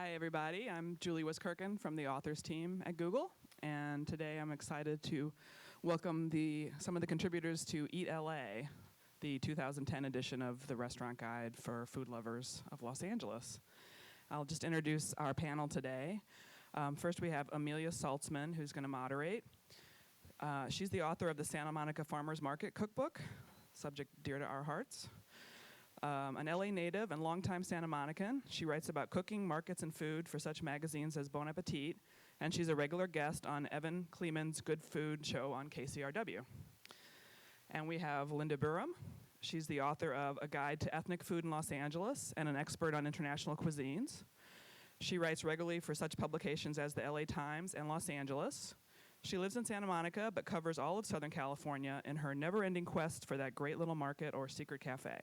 Hi, everybody. I'm Julie Wiskirchen from the authors team at Google, and today I'm excited to welcome some of the contributors to Eat LA, the 2010 edition of the restaurant guide for food lovers of Los Angeles. I'll just introduce our panel today. First, we have Amelia Saltsman, who's going to moderate. She's the author of the Santa Monica Farmers Market Cookbook, subject dear to our hearts. An LA native and longtime Santa Monican, she writes about cooking, markets, and food for such magazines as Bon Appetit, and she's a regular guest on Evan Kleeman's Good Food show on KCRW. And we have Linda Burham. She's the author of A Guide to Ethnic Food in Los Angeles and an expert on international cuisines. She writes regularly for such publications as the LA Times and Los Angeles. She lives in Santa Monica, but covers all of Southern California in her never-ending quest for that great little market or secret cafe.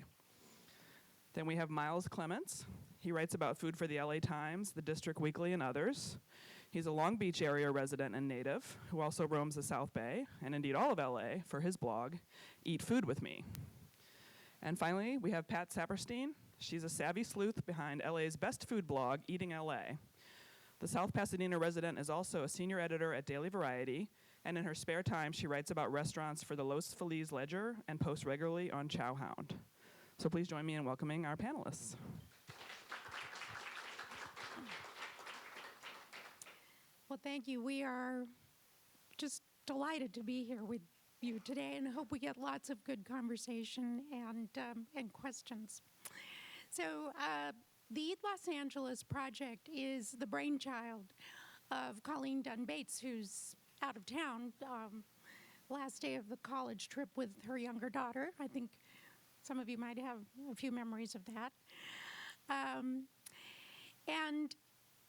Then we have Miles Clements. He writes about food for the LA Times, the District Weekly, and others. He's a Long Beach area resident and native who also roams the South Bay, and indeed all of LA, for his blog, Eat Food With Me. And finally, we have Pat Saperstein. She's a savvy sleuth behind LA's best food blog, Eating LA. The South Pasadena resident is also a senior editor at Daily Variety, and in her spare time, she writes about restaurants for the Los Feliz Ledger and posts regularly on Chowhound. So please join me in welcoming our panelists. Well, thank you. We are just delighted to be here with you today, and hope we get lots of good conversation and questions. So the Eat Los Angeles project is the brainchild of Colleen Dunn Bates, who's out of town last day of the college trip with her younger daughter. I think some of you might have a few memories of that. And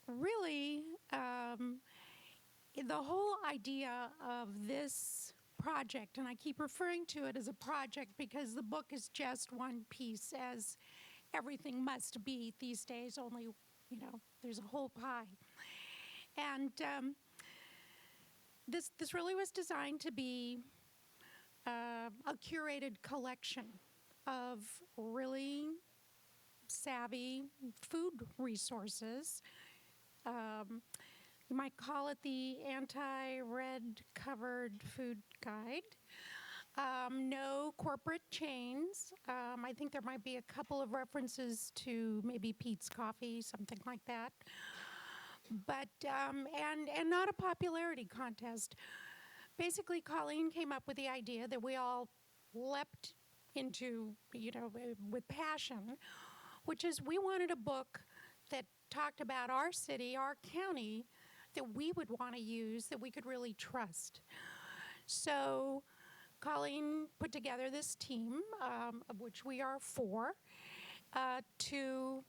really, the whole idea of this project, and I keep referring to it as a project because the book is just one piece, as everything must be these days, only, there's a whole pie. And this really was designed to be a curated collection of really savvy food resources. You might call it the anti-red covered food guide. No corporate chains. I think there might be a couple of references to maybe Pete's Coffee, something like that. But, and not a popularity contest. Basically, Colleen came up with the idea that we all leapt into, with passion, which is we wanted a book that talked about our city, our county, that we would want to use, that we could really trust. So Colleen put together this team, of which we are four, to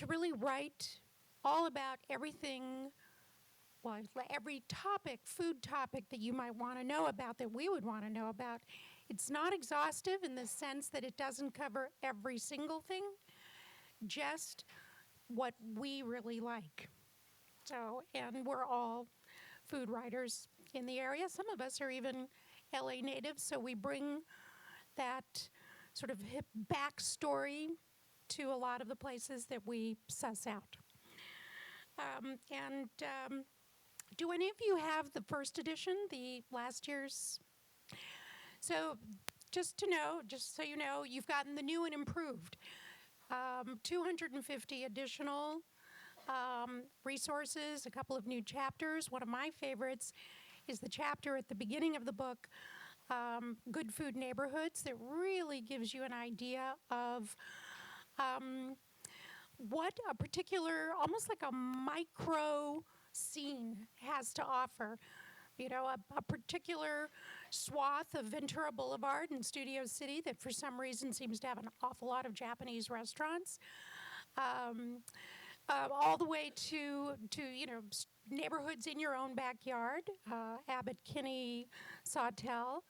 really write all about everything, well, every topic, food topic that you might want to know about, that we would want to know about. It's not exhaustive in the sense that it doesn't cover every single thing, just what we really like. So, and we're all food writers in the area. Some of us are even LA natives, so we bring that sort of hip backstory to a lot of the places that we suss out. Do any of you have the first edition, the last year's? So just so you know, you've gotten the new and improved. 250 additional resources, a couple of new chapters. One of my favorites is the chapter at the beginning of the book, Good Food Neighborhoods, that really gives you an idea of what a particular, almost like a micro scene has to offer. A particular swath of Ventura Boulevard in Studio City that for some reason seems to have an awful lot of Japanese restaurants, all the way to neighborhoods in your own backyard, Abbot Kinney, Sawtell,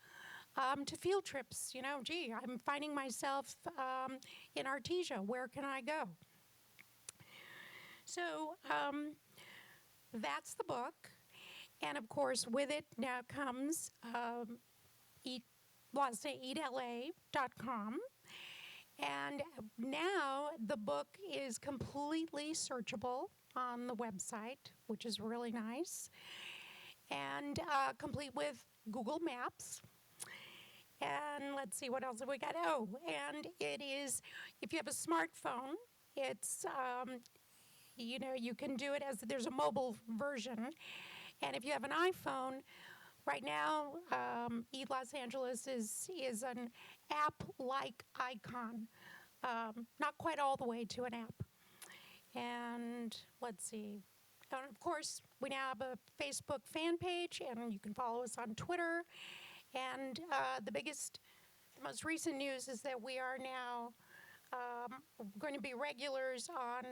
to field trips. I'm finding myself in Artesia. Where can I go? So that's the book. And of course, with it now comes eatla.com. And now the book is completely searchable on the website, which is really nice, and complete with Google Maps. And let's see, what else have we got? Oh, and it is, if you have a smartphone, it's, you can do it as there's a mobile version. And if you have an iPhone, right now, Eat Los Angeles is an app-like icon, not quite all the way to an app. And let's see. And of course, we now have a Facebook fan page, and you can follow us on Twitter. And the most recent news is that we are now going to be regulars on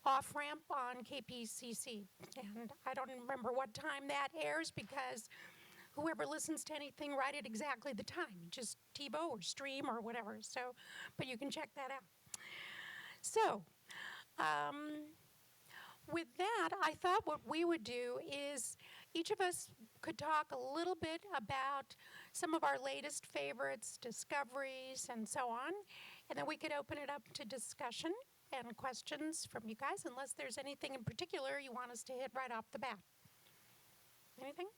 Off Ramp on KPCC. And I don't remember what time that airs because whoever listens to anything, write it exactly the time. Just TiVo or stream or whatever. So, but you can check that out. So, with that, I thought what we would do is each of us could talk a little bit about some of our latest favorites, discoveries, and so on. And then we could open it up to discussion and questions from you guys, unless there's anything in particular you want us to hit right off the bat. Anything?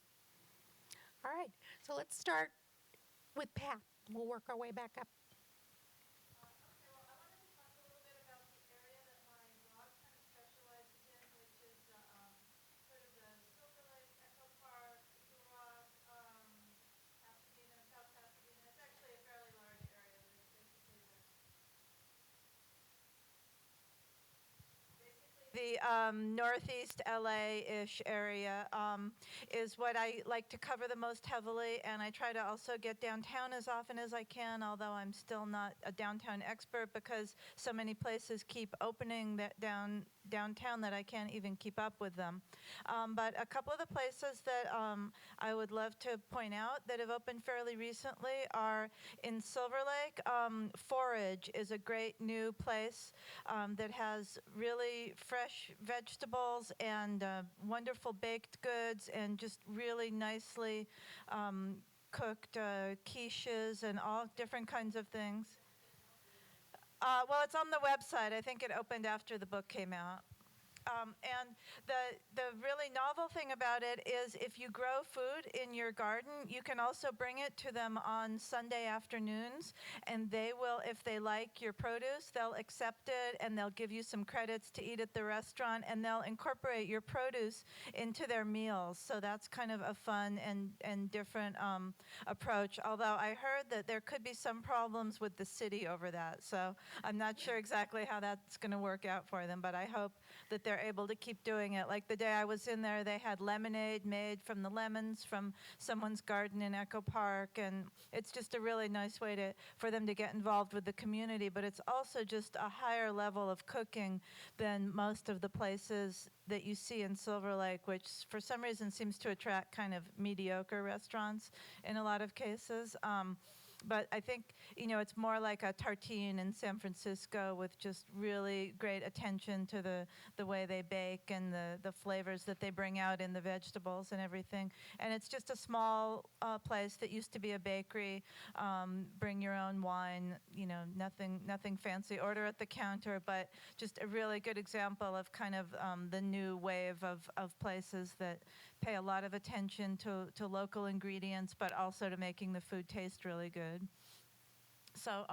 All right, so let's start with Pat. We'll work our way back up. The northeast LA-ish area is what I like to cover the most heavily, and I try to also get downtown as often as I can, although I'm still not a downtown expert because so many places keep opening that downtown that I can't even keep up with them. But a couple of the places that I would love to point out that have opened fairly recently are in Silver Lake. Forage is a great new place that has really fresh vegetables and wonderful baked goods and just really nicely cooked quiches and all different kinds of things. Well, it's on the website. I think it opened after the book came out. And the really novel thing about it is if you grow food in your garden, you can also bring it to them on Sunday afternoons, and they will, if they like your produce, they'll accept it, and they'll give you some credits to eat at the restaurant, and they'll incorporate your produce into their meals. So that's kind of a fun and different approach, although I heard that there could be some problems with the city over that. So I'm not sure exactly how that's going to work out for them, but I hope that they're able to keep doing it. Like the day I was in there, they had lemonade made from the lemons from someone's garden in Echo Park, and it's just a really nice way for them to get involved with the community, but it's also just a higher level of cooking than most of the places that you see in Silver Lake, which for some reason seems to attract kind of mediocre restaurants in a lot of cases. But I think, it's more like a tartine in San Francisco with just really great attention to the way they bake and the flavors that they bring out in the vegetables and everything. And it's just a small place that used to be a bakery. Bring your own wine, nothing fancy. Order at the counter, but just a really good example of kind of the new wave of places that pay a lot of attention to local ingredients, but also to making the food taste really good. So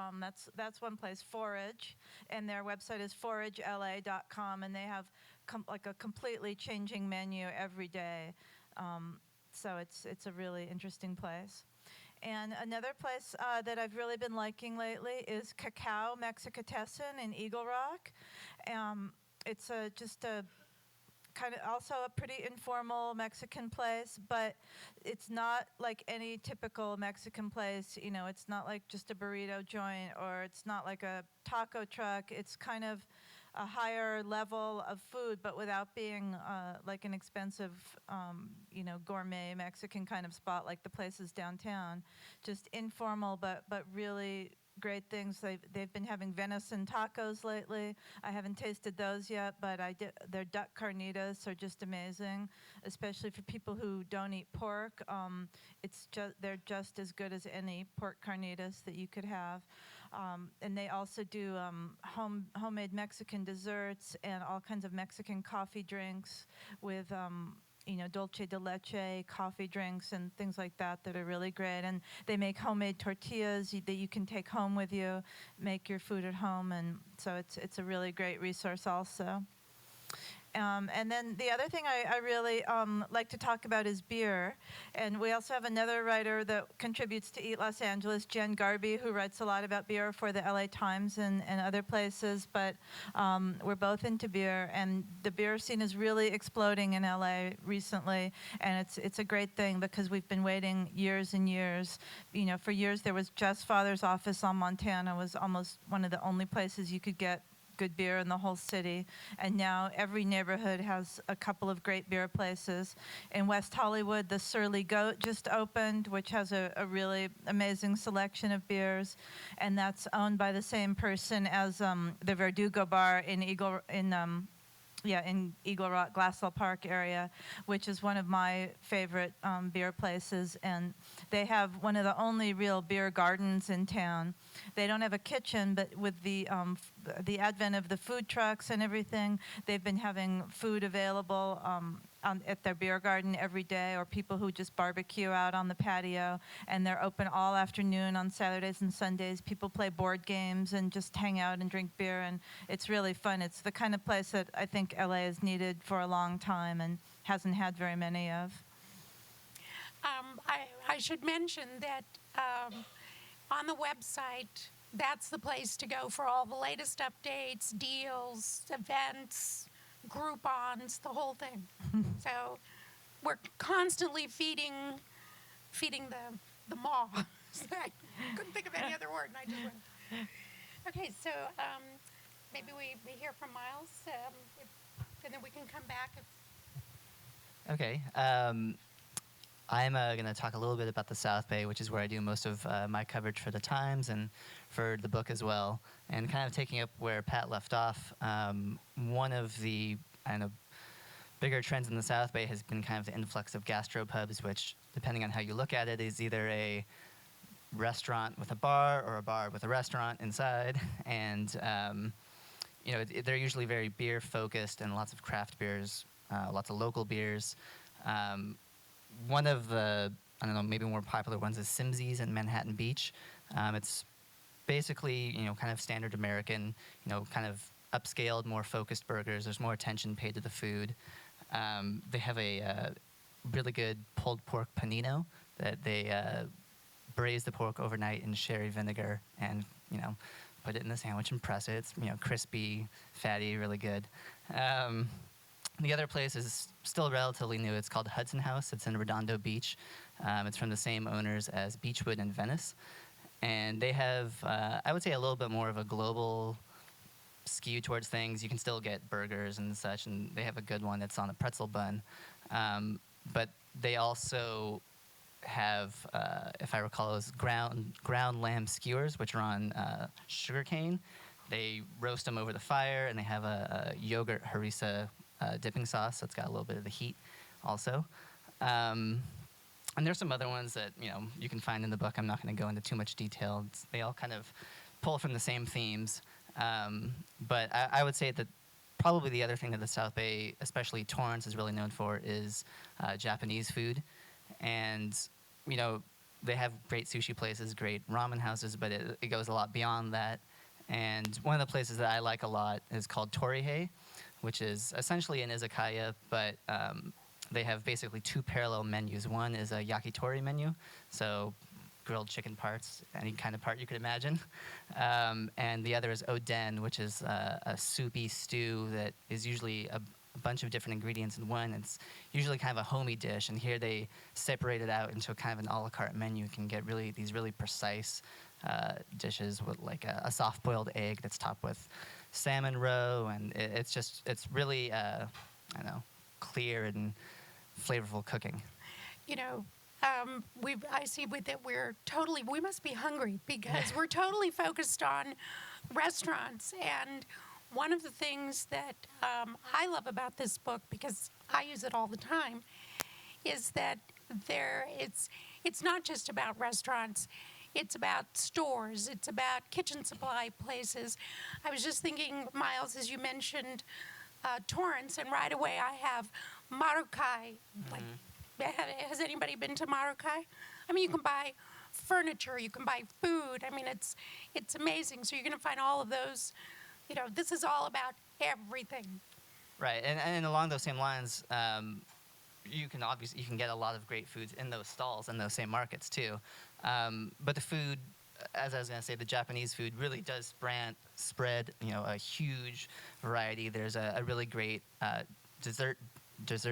that's one place, Forage, and their website is foragela.com, and they have like a completely changing menu every day. So it's a really interesting place. And another place that I've really been liking lately is Cacao Mexicatessen in Eagle Rock. It's just a kind of also a pretty informal Mexican place, but it's not like any typical Mexican place. It's not like just a burrito joint, or it's not like a taco truck. It's kind of a higher level of food, but without being like an expensive, gourmet Mexican kind of spot like the places downtown. Just informal, but really great things. They've been having venison tacos lately. I haven't tasted those yet, but their duck carnitas are just amazing, especially for people who don't eat pork. They're just as good as any pork carnitas that you could have. And they also do homemade Mexican desserts and all kinds of Mexican coffee drinks with dulce de leche, coffee drinks, and things like that that are really great. And they make homemade tortillas that you can take home with you, make your food at home, and so it's a really great resource also. And then the other thing I really like to talk about is beer. And we also have another writer that contributes to Eat Los Angeles, Jen Garby, who writes a lot about beer for the LA Times and other places. But we're both into beer, and the beer scene is really exploding in LA recently. And it's a great thing because we've been waiting years and years. For years there was Just Father's office on Montana was almost one of the only places you could get good beer in the whole city, and now every neighborhood has a couple of great beer places. In West Hollywood, the Surly Goat just opened, which has a really amazing selection of beers, and that's owned by the same person as the Verdugo Bar in Eagle Rock, Glassell Park area, which is one of my favorite beer places. And they have one of the only real beer gardens in town. They don't have a kitchen, but with the advent of the food trucks and everything, they've been having food available at their beer garden every day, or people who just barbecue out on the patio, and they're open all afternoon on Saturdays and Sundays. People play board games and just hang out and drink beer, and it's really fun. It's the kind of place that I think LA has needed for a long time and hasn't had very many of. I should mention that on the website, that's the place to go for all the latest updates, deals, events, Groupons, the whole thing. So we're constantly feeding the maw. I couldn't think of any other word, and I just went. Okay, so maybe we hear from Miles, and then we can come back. Okay. I'm going to talk a little bit about the South Bay, which is where I do most of my coverage for the Times and for the book as well. And kind of taking up where Pat left off, one of the bigger trends in the South Bay has been kind of the influx of gastropubs, which, depending on how you look at it, is either a restaurant with a bar or a bar with a restaurant inside. And they're usually very beer focused and lots of craft beers, lots of local beers. One of the, maybe more popular ones is Simsey's in Manhattan Beach. It's basically, kind of standard American, kind of upscaled, more focused burgers. There's more attention paid to the food. They have a really good pulled pork panino that they braise the pork overnight in sherry vinegar and, put it in the sandwich and press it. It's, crispy, fatty, really good. The other place is still relatively new. It's called Hudson House. It's in Redondo Beach. It's from the same owners as Beechwood in Venice. And they have, I would say, a little bit more of a global skew towards things. You can still get burgers and such, and they have a good one that's on a pretzel bun. But they also have, if I recall, those ground lamb skewers, which are on sugarcane. They roast them over the fire, and they have a yogurt harissa dipping sauce that's got a little bit of the heat also. And there's some other ones that, you can find in the book. I'm not going to go into too much detail. They all kind of pull from the same themes. But I would say that probably the other thing that the South Bay, especially Torrance, is really known for is Japanese food. And, they have great sushi places, great ramen houses, but it goes a lot beyond that. And one of the places that I like a lot is called Torihei, which is essentially an izakaya, but they have basically two parallel menus. One is a yakitori menu, so grilled chicken parts, any kind of part you could imagine. And the other is oden, which is a soupy stew that is usually a bunch of different ingredients in one. It's usually kind of a homey dish, and here they separate it out into kind of an a la carte menu. You can get these really precise dishes with like a soft-boiled egg that's topped with salmon roe, and it's really clear and flavorful cooking. I see with it we must be hungry because we're totally focused on restaurants. And one of the things that I love about this book, because I use it all the time, is that it's not just about restaurants. It's about stores. It's about kitchen supply places. I was just thinking, Miles, as you mentioned Torrance, and right away I have Marukai. Like, has anybody been to Marukai? I mean, you can buy furniture, you can buy food. I mean, it's amazing. So you're going to find all of those. You know, this is all about everything. Right, and along those same lines, you can get a lot of great foods in those stalls in those same markets too. But the food, as I was going to say, the Japanese food really does spread a huge variety. There's a really great dessert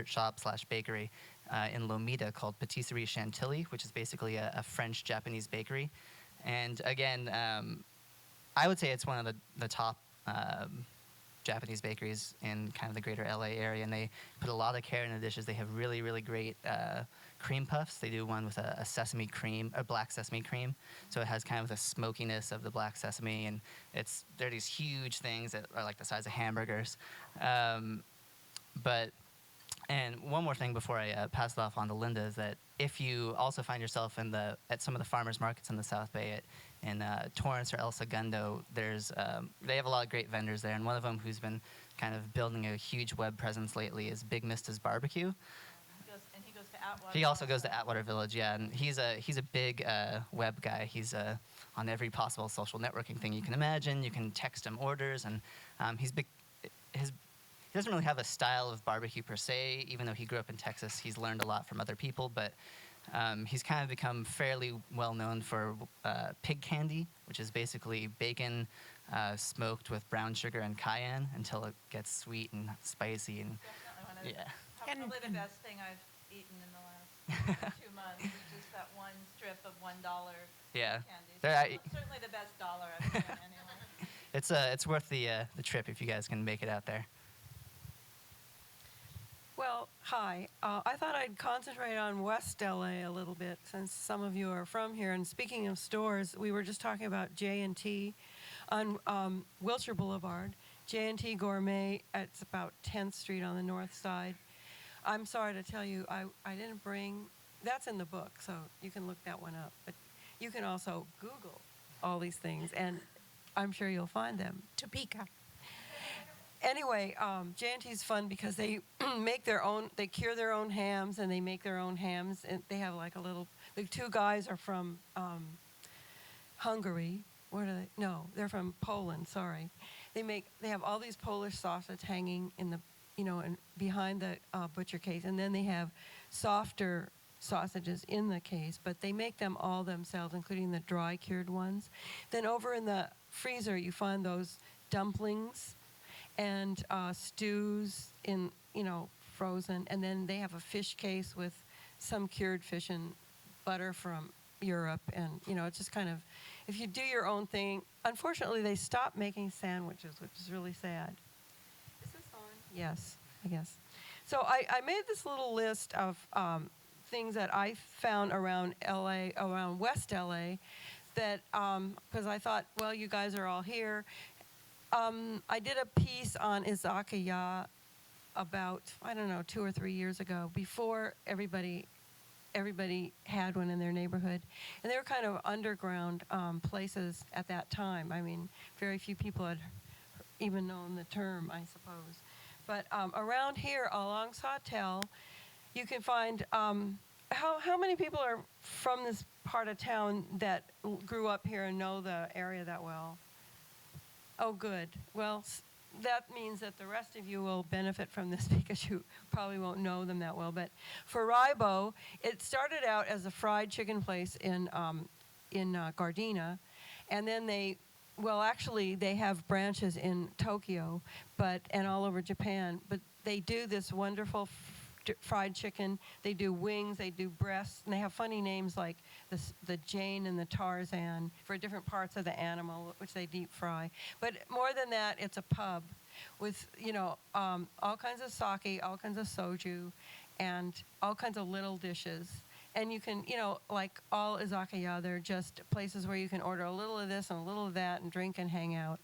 shop / bakery in Lomita called Patisserie Chantilly, which is basically a French-Japanese bakery. And again, I would say it's one of the top Japanese bakeries in kind of the greater LA area, and they put a lot of care in the dishes. They have really, really great cream puffs. They do one with a sesame cream, a black sesame cream, so it has kind of the smokiness of the black sesame, and they're these huge things that are like the size of hamburgers. And one more thing before I pass it off on to Linda is that if you also find yourself at some of the farmers markets in the South Bay in Torrance or El Segundo, they have a lot of great vendors there, and one of them who's been kind of building a huge web presence lately is Big Mista's Barbecue. He goes to Atwater. He also goes to Atwater Village, yeah, and he's a big web guy. He's on every possible social networking thing you can imagine. You can text him orders, and he's big. He doesn't really have a style of barbecue per se, even though he grew up in Texas. He's learned a lot from other people, but he's kind of become fairly well known for pig candy, which is basically bacon smoked with brown sugar and cayenne until it gets sweet and spicy. And Probably the best thing I've eaten in the last 2 months is just that one strip of $1 yeah, candy. So certainly the best dollar I've spent anyway. It's worth the trip if you guys can make it out there. Well, hi. I thought I'd concentrate on West LA a little bit since some of you are from here. And speaking of stores, we were just talking about J&T on Wilshire Boulevard. J&T Gourmet, it's about 10th Street on the north side. I'm sorry to tell you, I didn't bring, that's in the book, so you can look that one up. But you can also Google all these things, and I'm sure you'll find them. Topeka. Anyway, J&T's fun because they they cure their own hams, and they make their own hams. And they have like the two guys are from Hungary. Where are they? No, they're from Poland, sorry. They have all these Polish sausage hanging in the, and behind the butcher case. And then they have softer sausages in the case, but they make them all themselves, including the dry cured ones. Then over in the freezer, you find those dumplings and stews in, frozen. And then they have a fish case with some cured fish and butter from Europe. And, it's just kind of, if you do your own thing, unfortunately, they stopped making sandwiches, which is really sad. Is this on? Yes, I guess. So I made this little list of things that I found around LA, around West LA, that, because I thought, well, you guys are all here. I did a piece on izakaya about, 2 or 3 years ago, before everybody had one in their neighborhood. And they were kind of underground places at that time. I mean, very few people had even known the term, I suppose. But around here, along Sawtell, you can find, how many people are from this part of town that grew up here and know the area that well? Oh, good. Well, that means that the rest of you will benefit from this because you probably won't know them that well. But for Ribo, it started out as a fried chicken place in Gardena, and then they have branches in Tokyo, and all over Japan. But they do this wonderful fried chicken. They do wings. They do breasts, and they have funny names like the Jane and the Tarzan for different parts of the animal, which they deep fry. But more than that, it's a pub with all kinds of sake, all kinds of soju, and all kinds of little dishes. And you can, like all izakaya, they're just places where you can order a little of this and a little of that and drink and hang out.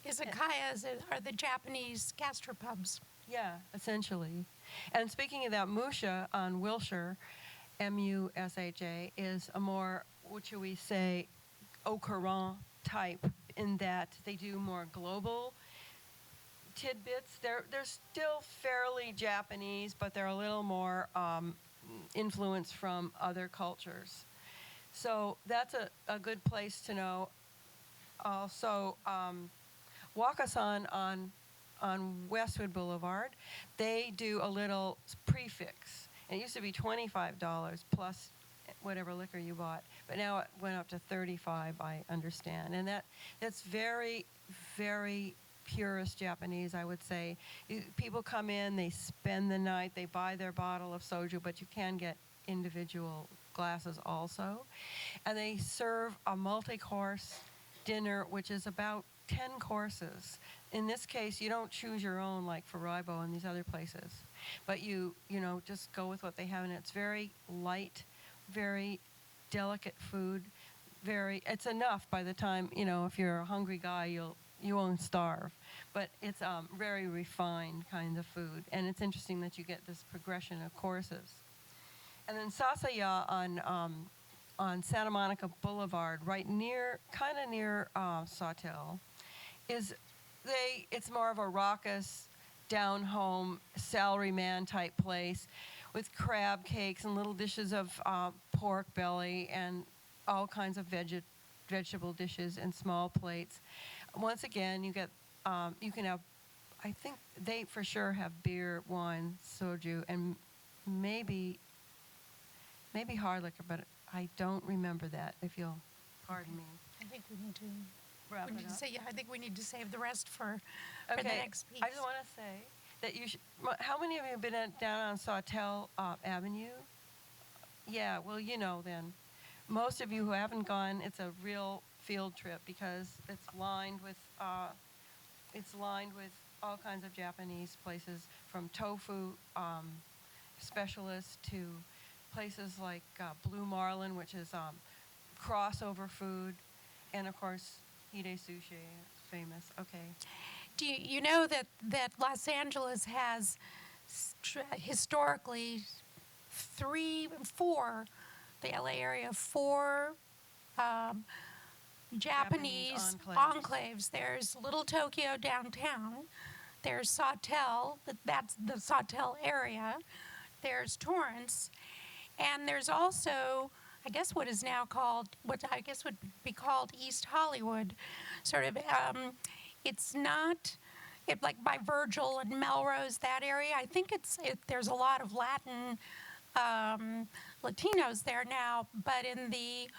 Izakayas are the Japanese gastropubs. Yeah, essentially. And speaking of that, Musha on Wilshire, Musha, is a more, what should we say, au courant type in that they do more global tidbits. They're still fairly Japanese, but they're a little more influence from other cultures. So that's a good place to know. Also, Wakasan on Westwood Boulevard, they do a little prefix. And it used to be $25 plus whatever liquor you bought, but now it went up to $35, I understand. And that's very, very purist Japanese, I would say. People come in, they spend the night, they buy their bottle of soju, but you can get individual glasses also. And they serve a multi-course dinner, which is about 10 courses. In this case, you don't choose your own like for Ribo and these other places, but you just go with what they have, and it's very light, very delicate food. It's enough by the time, if you're a hungry guy, you won't starve. But it's very refined kind of food, and it's interesting that you get this progression of courses. And then Sasaya on Santa Monica Boulevard, kind of near Sawtell, it's more of a raucous, down-home, salaryman type place with crab cakes and little dishes of pork belly and all kinds of vegetable dishes and small plates. Once again, you can have, I think they for sure have beer, wine, soju, and maybe hard liquor, but I don't remember that, if you'll pardon me. I think we need to Wrap it up. I think we need to save the rest for the next piece. I just want to say that how many of you have been down on Sawtell Avenue? Yeah, well, then. Most of you who haven't gone, it's a real field trip because it's lined with all kinds of Japanese places, from tofu specialists to places like Blue Marlin, which is crossover food, and of course Hide Sushi is famous. Okay. Do you know that Los Angeles has historically the LA area, 4 Japanese enclaves. There's Little Tokyo downtown. There's Sawtell, that's the Sawtell area. There's Torrance. And there's also, I guess what I guess would be called East Hollywood, sort of. It's not like by Virgil and Melrose, that area. I think there's a lot of Latinos there now, but in the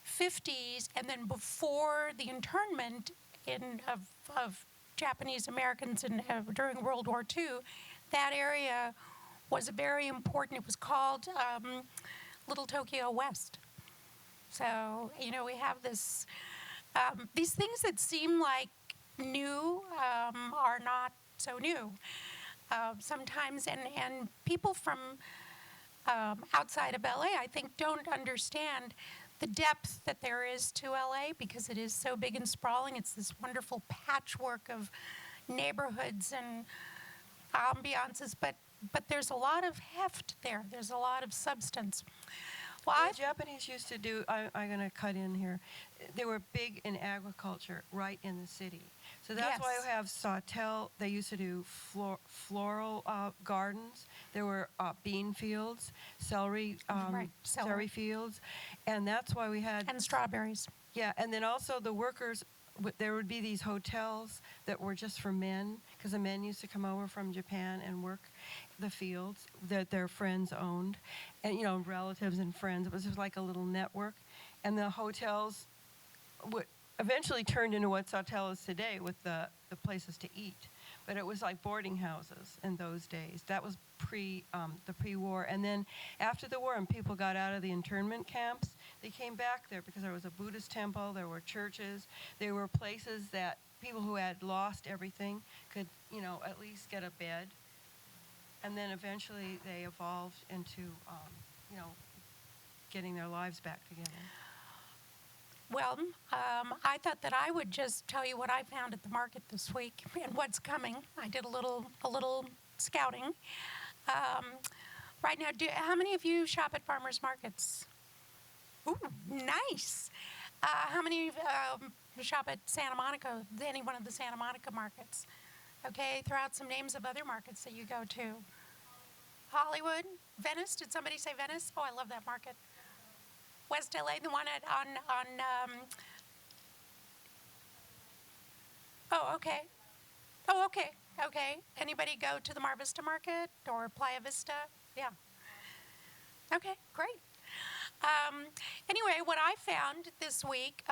50s and then before the internment of Japanese Americans during World War II, that area was very important. It was called Little Tokyo West. So, we have these things that seem like new are not so new sometimes, and people from outside of LA, I think, don't understand the depth that there is to LA because it is so big and sprawling. It's this wonderful patchwork of neighborhoods and ambiances, but there's a lot of heft there. There's a lot of substance. Well, the Japanese used to do, I'm going to cut in here, they were big in agriculture right in the city. So that's why we have Sawtell. They used to do floral gardens. There were bean fields, celery fields. And that's why we had... And strawberries. Yeah, and then also the workers, there would be these hotels that were just for men, because the men used to come over from Japan and work the fields that their friends owned, and relatives and friends. It was just like a little network, and the hotels eventually turned into what Sawtell is today with the places to eat. But it was like boarding houses in those days. That was the pre-war. And then after the war and people got out of the internment camps, they came back there because there was a Buddhist temple, there were churches, there were places that people who had lost everything could, at least get a bed. And then eventually they evolved into, getting their lives back together. Well, I thought that I would just tell you what I found at the market this week and what's coming. I did a little scouting. Right now, how many of you shop at farmers markets? Ooh, nice. How many shop at Santa Monica, any one of the Santa Monica markets? Okay, throw out some names of other markets that you go to. Hollywood, Venice. Did somebody say Venice? Oh, I love that market. West LA, the one oh, okay. Oh, okay. Okay. Anybody go to the Mar Vista market or Playa Vista? Yeah. Okay, great. Anyway, what I found this week,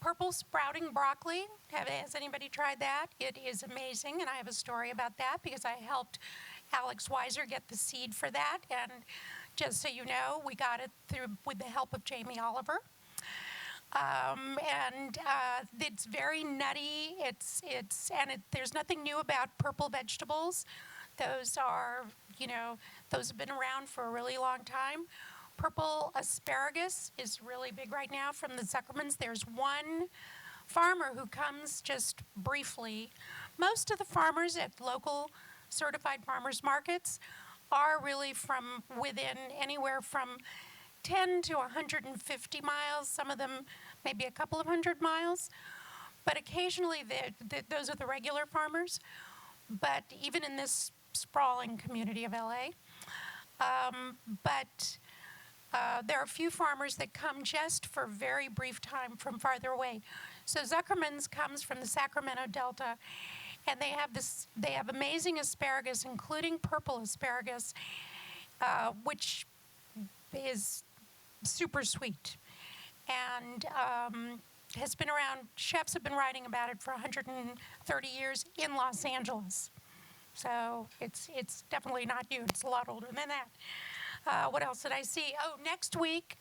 purple sprouting broccoli. Has anybody tried that? It is amazing, and I have a story about that because I helped Alex Weiser get the seed for that, and just so you know, we got it through with the help of Jamie Oliver. It's very nutty. There's nothing new about purple vegetables. Those have been around for a really long time. Purple asparagus is really big right now from the Zuckermans. There's one farmer who comes just briefly. Most of the farmers at local certified farmers markets are really from within anywhere from 10 to 150 miles, some of them maybe a couple of 100 miles. But occasionally, those are the regular farmers. But even in this sprawling community of LA, there are a few farmers that come just for very brief time from farther away. So Zuckerman's comes from the Sacramento Delta, and they have amazing asparagus, including purple asparagus, which is super sweet, and has been around. Chefs have been writing about it for 130 years in Los Angeles. So it's definitely not new. It's a lot older than that. What else did I see? Oh, next week,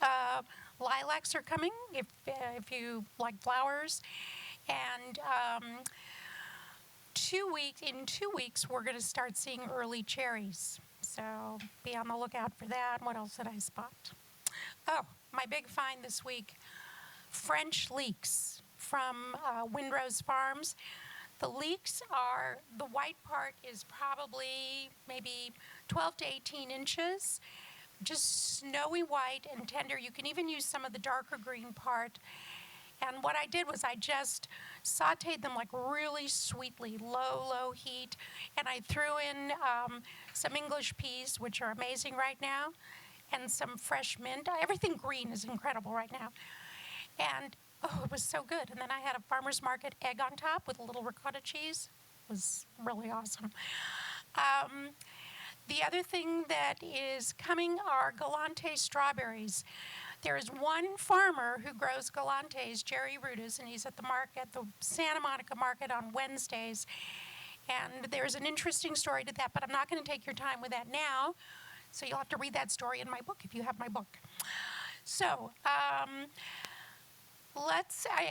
lilacs are coming, if you like flowers. And in 2 weeks, we're going to start seeing early cherries. So be on the lookout for that. What else did I spot? Oh, my big find this week, French leeks from Windrose Farms. The leeks the white part is probably maybe 12 to 18 inches, just snowy white and tender. You can even use some of the darker green part. And what I did was I just sauteed them like really sweetly, low heat. And I threw in some English peas, which are amazing right now, and some fresh mint. Everything green is incredible right now. And it was so good. And then I had a farmer's market egg on top with a little ricotta cheese. It was really awesome. The other thing that is coming are Galante strawberries. There is one farmer who grows Galantes, Jerry Rudas, and he's at the Santa Monica market on Wednesdays. And there's an interesting story to that, but I'm not going to take your time with that now. So you'll have to read that story in my book if you have my book. So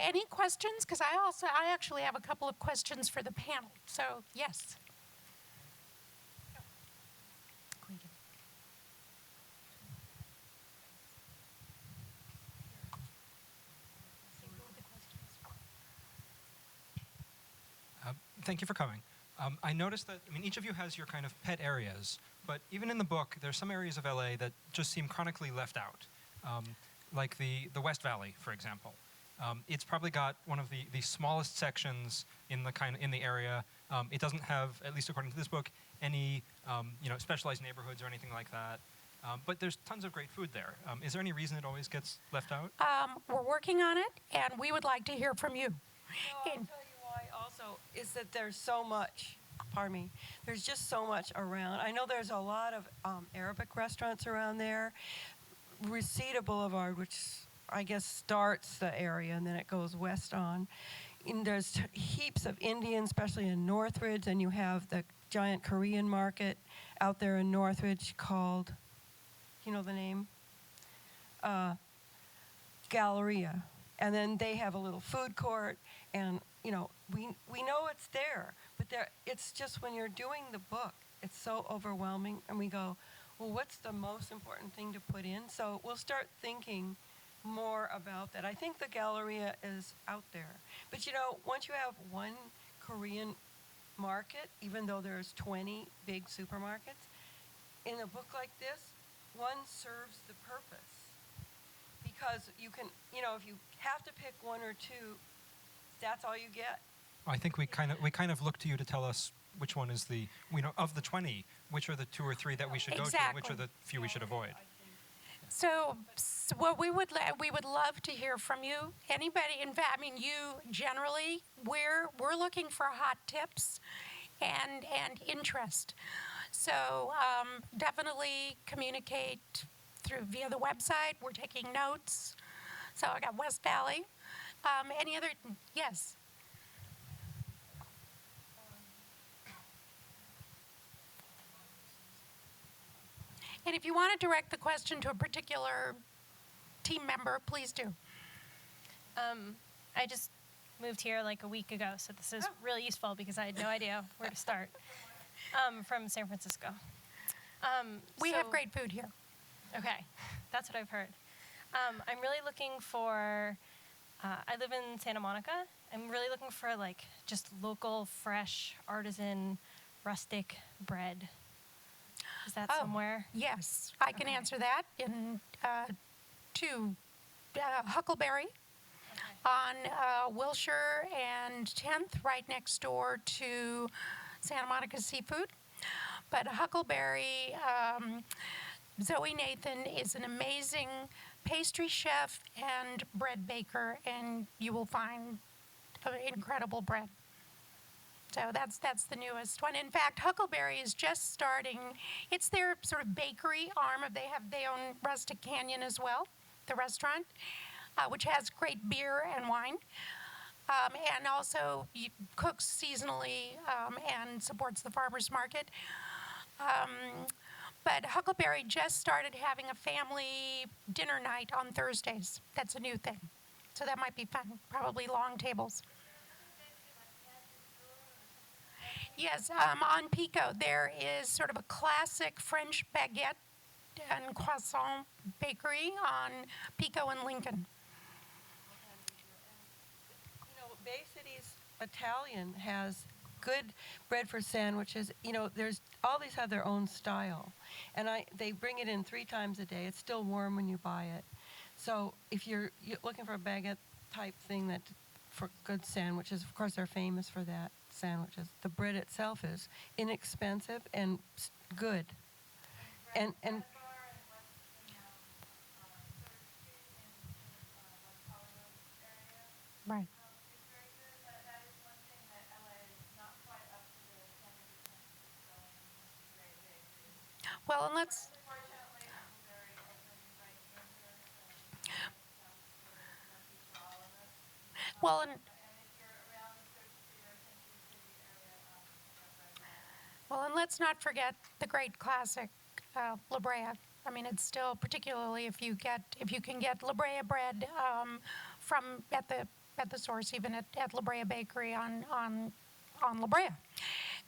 any questions? Because I actually have a couple of questions for the panel. So yes. Thank you for coming. I noticed that, each of you has your kind of pet areas, but even in the book, there's some areas of LA that just seem chronically left out, like the West Valley, for example. It's probably got one of the smallest sections in the area. It doesn't have, at least according to this book, any specialized neighborhoods or anything like that. But there's tons of great food there. Is there any reason it always gets left out? We're working on it, and we would like to hear from you. I'll tell you why also is that there's so much, there's just so much around. I know there's a lot of Arabic restaurants around there. Reseda Boulevard, which I guess starts the area and then it goes west on. And there's heaps of Indian, especially in Northridge, and you have the giant Korean market out there in Northridge called, you know the name? Galleria. And then they have a little food court, and we know it's there, but it's just when you're doing the book, it's so overwhelming, and we go, well, what's the most important thing to put in? So we'll start thinking more about that. I think the Galleria is out there. But you know, once you have one Korean market, even though there's 20 big supermarkets, in a book like this, one serves the purpose. Because you can, you know, if you have to pick one or two, that's all you get. I think we kind of look to you to tell us which one is the, you know, of the 20, which are the 2 or 3 that we should go to, and which are the few we should avoid. So what we would love to hear from you. Anybody, in fact, I mean, you generally, we're looking for hot tips and interest. So definitely communicate via the website. We're taking notes. So I got West Valley. Any other? Yes. And if you want to direct the question to a particular team member, please do. I just moved here like a week ago, so this is really useful because I had no idea where to start. From San Francisco. We have great food here. Okay, that's what I've heard. I'm really looking for, I live in Santa Monica. I'm really looking for like just local, fresh, artisan, rustic bread. Is that somewhere? Yes, I can answer that in Huckleberry on Wilshire and 10th, right next door to Santa Monica Seafood. But Huckleberry, Zoe Nathan is an amazing pastry chef and bread baker, and you will find incredible bread. So that's the newest one. In fact, Huckleberry is just starting. It's their sort of bakery arm. They own Rustic Canyon as well, the restaurant, which has great beer and wine, and also cooks seasonally and supports the farmers market. But Huckleberry just started having a family dinner night on Thursdays. That's a new thing. So that might be fun. Probably long tables. Yes, on Pico, there is sort of a classic French baguette and croissant bakery on Pico and Lincoln. You know, Bay City's Italian has good bread for sandwiches. You know, all these have their own style, and they bring it in 3 times a day. It's still warm when you buy it. So if you're looking for a baguette type thing for good sandwiches, of course they're famous for that sandwiches. The bread itself is inexpensive and good, and Right. Well, and let's. Well, and let's not forget the great classic La Brea. I mean, it's still, particularly if you can get La Brea bread from at the source, even at La Brea Bakery on La Brea.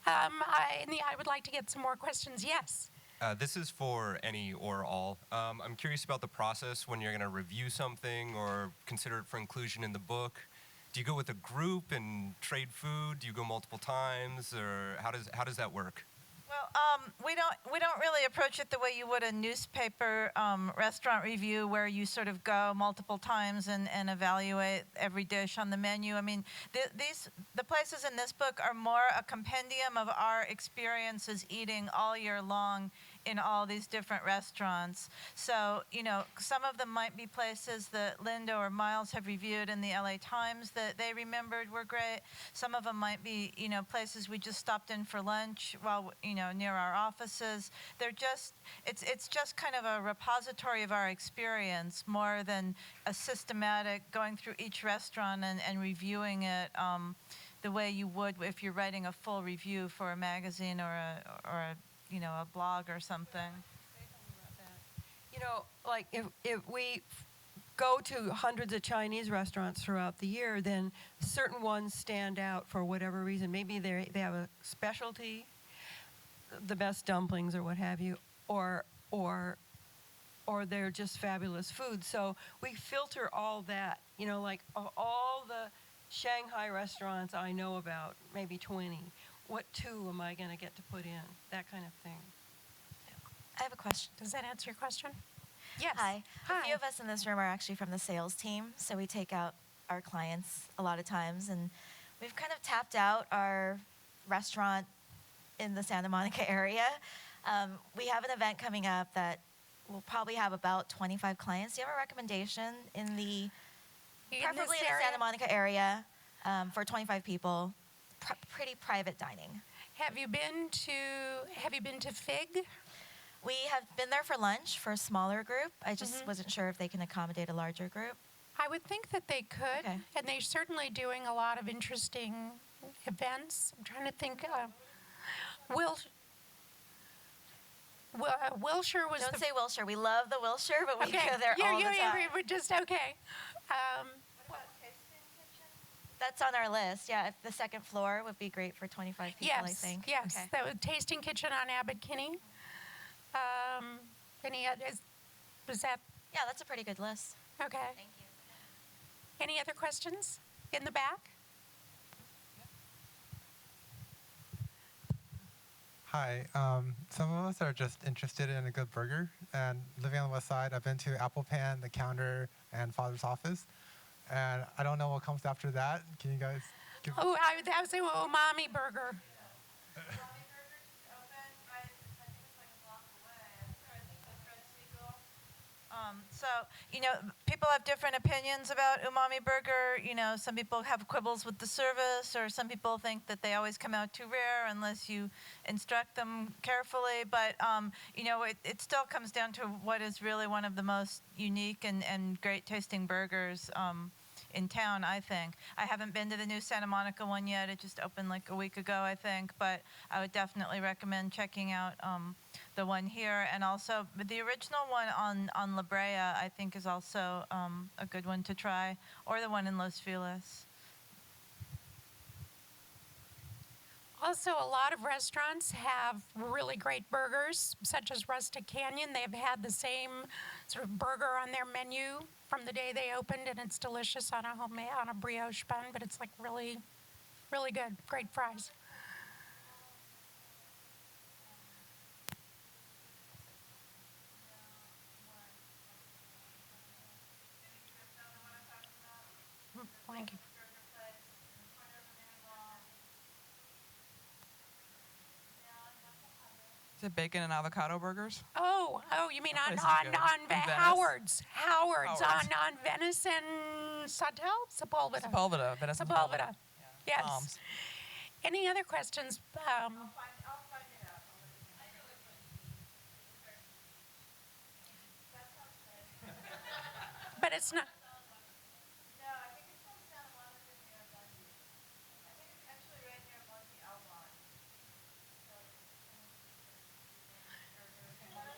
I would like to get some more questions. Yes. This is for any or all. I'm curious about the process when you're going to review something or consider it for inclusion in the book. Do you go with a group and trade food? Do you go multiple times, or how does that work? Well, we don't really approach it the way you would a newspaper restaurant review, where you sort of go multiple times and evaluate every dish on the menu. I mean, the places in this book are more a compendium of our experiences eating all year long in all these different restaurants. So, you know, some of them might be places that Linda or Miles have reviewed in the LA Times that they remembered were great. Some of them might be, you know, places we just stopped in for lunch while, you know, near our offices. It's just kind of a repository of our experience more than a systematic going through each restaurant and reviewing it the way you would if you're writing a full review for a magazine or a you know, a blog or something. You know, like if we go to hundreds of Chinese restaurants throughout the year, then certain ones stand out for whatever reason. Maybe they have a specialty, the best dumplings or what have you, or or they're just fabulous food. So we filter all that, like all the Shanghai restaurants I know about, maybe 20. What 2 am I going to get to put in? That kind of thing. I have a question. Does that answer your question? Yes. Hi. Hi. A few of us in this room are actually from the sales team, so we take out our clients a lot of times, and we've kind of tapped out our restaurant in the Santa Monica area. We have an event coming up that will probably have about 25 clients. Do you have a recommendation in the, preferably in the Santa Monica area, for 25 people, pretty private dining? Have you been to Fig? We have been there for lunch for a smaller group. I just wasn't sure if they can accommodate a larger group. I would think that they could, Okay. and they're certainly doing a lot of interesting events. I'm trying to think. Wilshire was Don't say Wilshire. We love the Wilshire, but we okay. go there all the time. We're just okay. That's on our list. Yeah, if the second floor would be great for 25 people, I think. Yes, Okay. that was Tasting Kitchen on Abbot Kinney. Any others? Was that Yeah, that's a pretty good list. okay? Thank you. Any other questions in the back? Hi. Some of us are just interested in a good burger. And living on the west side, I've been to Apple Pan, The Counter, and Father's Office. And I don't know what comes after that. Can you guys give Oh, I would say umami burger. So, people have different opinions about umami burger. Some people have quibbles with the service, or some people think that they always come out too rare unless you instruct them carefully. But, it still comes down to what is really one of the most unique and great tasting burgers in town, I think. I haven't been to the new Santa Monica one yet. It just opened like a week ago, I think. But I would definitely recommend checking out the one here. And also, the original one on La Brea, I think, is also a good one to try. Or the one in Los Feliz. Also, a lot of restaurants have really great burgers, such as Rustic Canyon. They've had the same sort of burger on their menu from the day they opened, and it's delicious on a brioche bun, but it's like really, really good. Great fries. Thank you. Is it bacon and avocado burgers? Oh, you mean on Places on you go. on In Venice? Howard's Howard's. on Venice and Sepulveda. Sepulveda. Venice and Sepulveda. Yes. Palms. Any other questions? But it's not.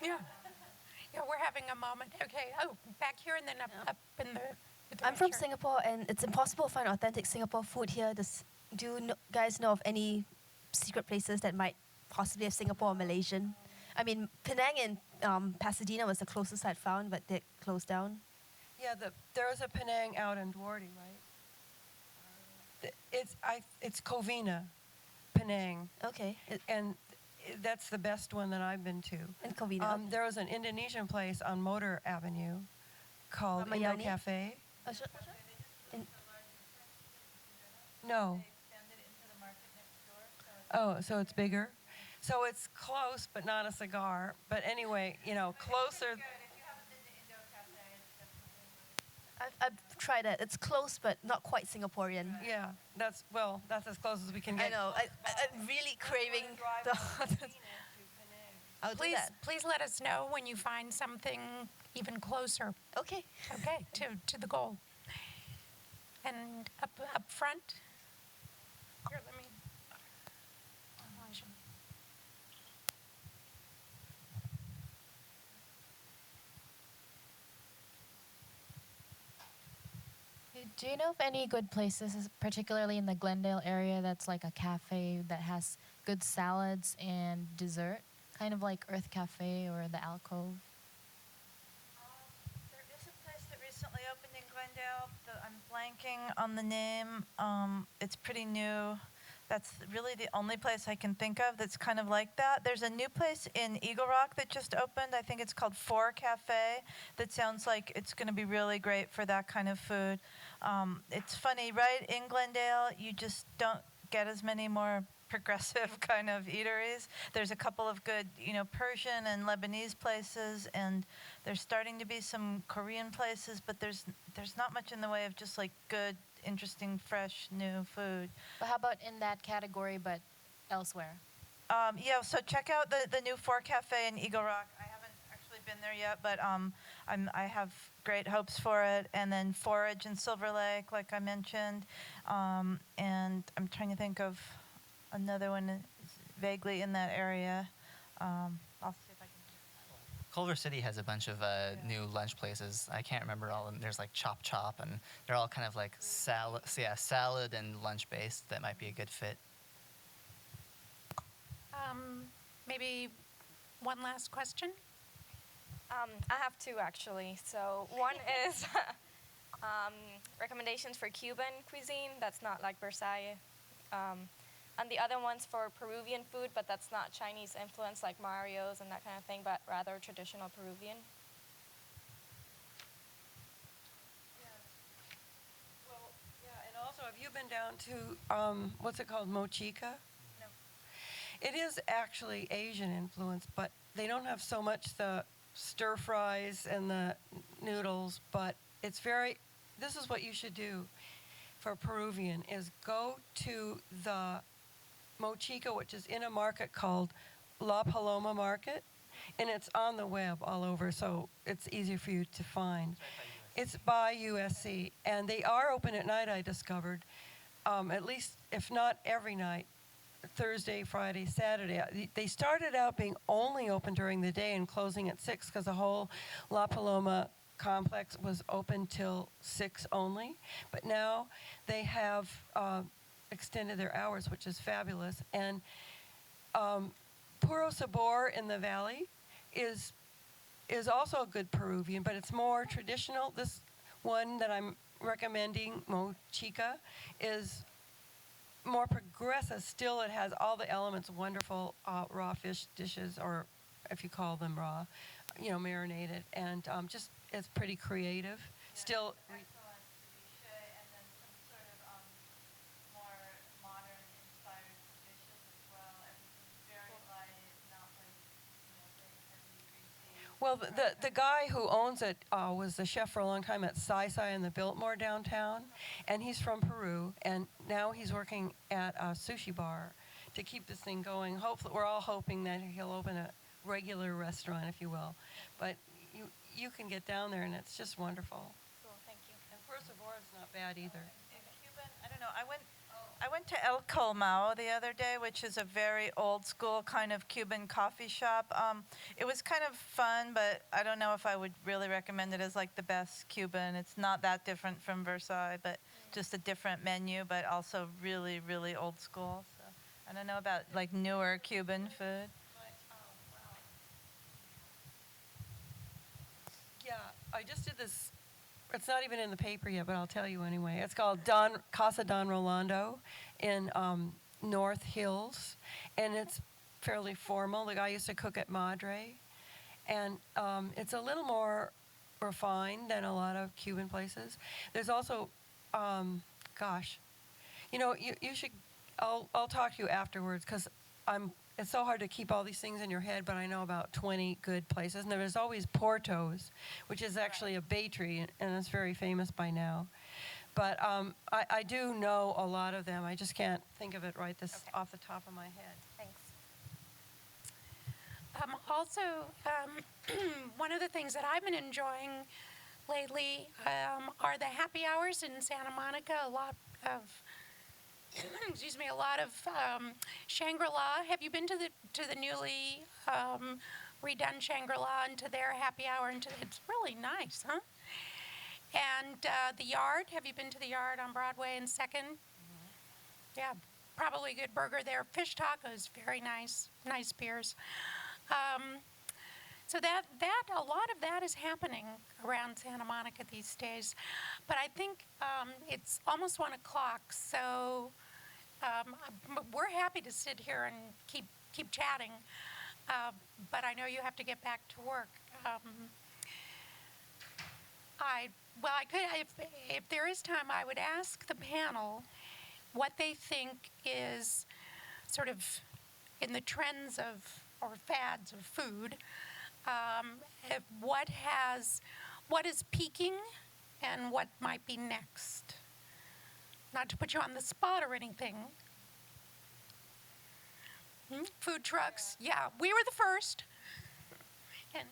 Yeah. Yeah, we're having a moment. Okay. Oh, back here and then up in the. with the I'm from chair. Singapore, and it's impossible to find authentic Singapore food here. Do you guys know of any secret places that might possibly have Singapore or Malaysian? I mean, Penang and Pasadena was the closest I'd found, but they closed down. Yeah, there was a Penang out in Duarte, right? It's Covina, Penang, Okay, and that's the best one that I've been to. in Covina. There was an Indonesian place on Motor Avenue called Indo Ramayani? Cafe. Oh, sure. No. Oh, so it's bigger? So it's close, but not a cigar. But anyway, closer. I've tried it. It's close, but not quite Singaporean. Yeah, that's as close as we can I get. know. I'm really craving the. I'll do Please, that. please let us know when you find something even closer. Okay. Okay, to the goal. And up front. Here, let me. I should- Do you know of any good places, particularly in the Glendale area, that's like a cafe that has good salads and dessert? Kind of like Earth Cafe or the Alcove. There is a place that recently opened in Glendale. I'm blanking on the name. It's pretty new. That's really the only place I can think of that's kind of like that. There's a new place in Eagle Rock that just opened. I think it's called Forage Cafe. That sounds like it's going to be really great for that kind of food. It's funny, right? In Glendale, you just don't get as many more progressive kind of eateries. There's a couple of good, Persian and Lebanese places, and there's starting to be some Korean places, but there's not much in the way of just like good, interesting, fresh, new food. But how about in that category, but elsewhere? Yeah, so check out the new Four Cafe in Eagle Rock. I haven't actually been there yet, but I have great hopes for it. And then Forage in Silver Lake, like I mentioned, and I'm trying to think of another one vaguely in that area. I'll see if I can. Culver City has a bunch of new lunch places. I can't remember all of them. There's like Chop Chop, and they're all kind of like salad and lunch based. That might be a good fit. Maybe one last question. I have two actually. So one is recommendations for Cuban cuisine that's not like Versailles. And the other one's for Peruvian food, but that's not Chinese influence like Mario's and that kind of thing, but rather traditional Peruvian. Well, yeah, and also, have you been down to, what's it called, Mochica? No. It is actually Asian influence, but they don't have so much the stir fries and the noodles, but it's this is what you should do for Peruvian, is go to the Mochica, which is in a market called La Paloma Market, and it's on the web all over, so it's easy for you to find. It's by USC, and they are open at night, I discovered, at least, if not every night, Thursday, Friday, Saturday. They started out being only open during the day and closing at 6 because the whole La Paloma complex was open till 6 only, but now they have extended their hours, which is fabulous. And Puro Sabor in the valley is also a good Peruvian, but it's more traditional. This one that I'm recommending, Mochica, is more progressive. Still, it has all the elements, wonderful raw fish dishes, or if you call them raw, marinated, and just it's pretty creative. Still. Excellent ceviche, and then some sort of more modern inspired dishes as well. Everything's very light, not like very heavy, greasy. Well, the guy who owns it was the chef for a long time at Sai Sai in the Biltmore downtown, and he's from Peru, and now he's working at a sushi bar to keep this thing going. Hopefully, we're all hoping that he'll open a regular restaurant, if you will. But you can get down there, and it's just wonderful. Cool, thank you. And Puro Sabor is not bad either. In Cuban, I don't know. I went to El Colmao the other day, which is a very old school kind of Cuban coffee shop. It was kind of fun, but I don't know if I would really recommend it as like the best Cuban. It's not that different from Versailles, but just a different menu, but also really, really old school. So I don't know about like newer Cuban food. Yeah, I just did this. It's not even in the paper yet, but I'll tell you anyway. It's called Casa Don Rolando in North Hills, and it's fairly formal. The guy used to cook at Madre, and it's a little more refined than a lot of Cuban places. There's also, you should. I'll talk to you afterwards because it's so hard to keep all these things in your head, but I know about 20 good places. And there's always Porto's, which is actually a bakery, and it's very famous by now. But I do know a lot of them. I just can't think of it off the top of my head. Thanks. Also, one of the things that I've been enjoying lately are the happy hours in Santa Monica. A lot of Shangri-La. Have you been to the newly redone Shangri-La and to their happy hour? It's really nice, huh? And the Yard. Have you been to the Yard on Broadway and 2nd? Mm-hmm. Yeah, probably a good burger there. Fish tacos, very nice. Nice beers. So that a lot of that is happening around Santa Monica these days, but I think it's almost 1 o'clock. So we're happy to sit here and keep chatting, but I know you have to get back to work. I could, if there is time, I would ask the panel what they think is sort of in the trends of or fads of food. What is peaking and what might be next? Not to put you on the spot or anything. Food trucks, yeah, we were the first. And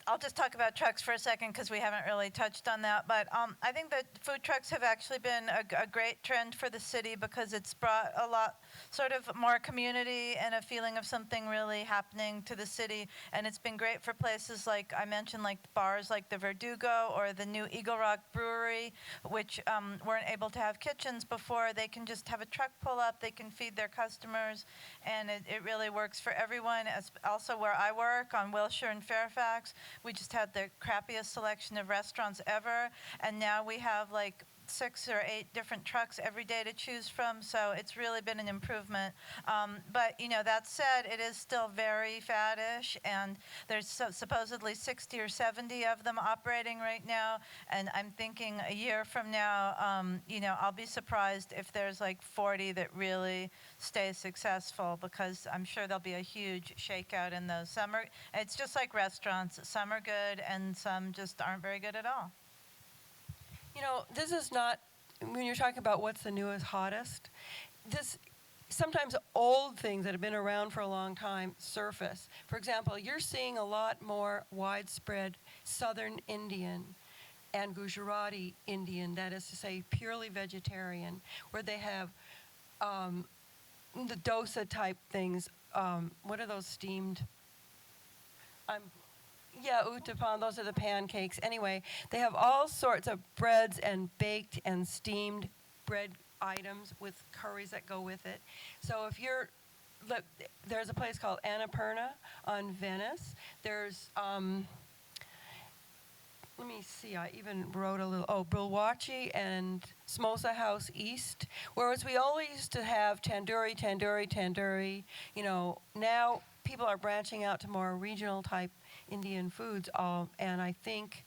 I'll just talk about trucks for a second because we haven't really touched on that. But I think that food trucks have actually been a great trend for the city because it's brought a lot, sort of more community and a feeling of something really happening to the city. And it's been great for places like I mentioned, like bars like the Verdugo or the new Eagle Rock Brewery, which weren't able to have kitchens before. They can just have a truck pull up, they can feed their customers, and it really works for everyone. As also where I work on Wilshire and Fairfax, we just had the crappiest selection of restaurants ever, and now we have like 6 or 8 different trucks every day to choose from, so it's really been an improvement. But that said, it is still very faddish, and there's supposedly 60 or 70 of them operating right now, and I'm thinking a year from now, I'll be surprised if there's like 40 that really stay successful, because I'm sure there'll be a huge shakeout in those. It's just like restaurants, some are good and some just aren't very good at all. This is not, when you're talking about what's the newest, hottest, sometimes old things that have been around for a long time surface. For example, you're seeing a lot more widespread Southern Indian and Gujarati Indian, that is to say purely vegetarian, where they have the dosa type things. What are those steamed? Uttapam, those are the pancakes. Anyway, they have all sorts of breads and baked and steamed bread items with curries that go with it. So look, there's a place called Annapurna on Venice. There's, let me see, I even wrote a little, Bulwachi and Samosa House East. Whereas we only used to have tandoori. Now people are branching out to more regional type Indian foods, and I think,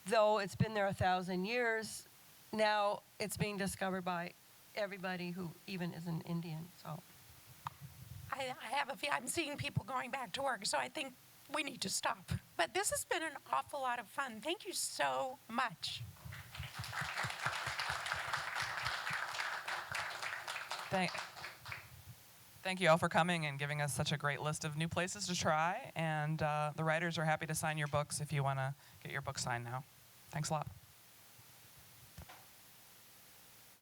though it's been there 1,000 years, now it's being discovered by everybody who even isn't Indian. So, I have a feeling I'm seeing people going back to work, so I think we need to stop. But this has been an awful lot of fun. Thank you so much. Thank you all for coming and giving us such a great list of new places to try. And the writers are happy to sign your books if you want to get your book signed now. Thanks a lot.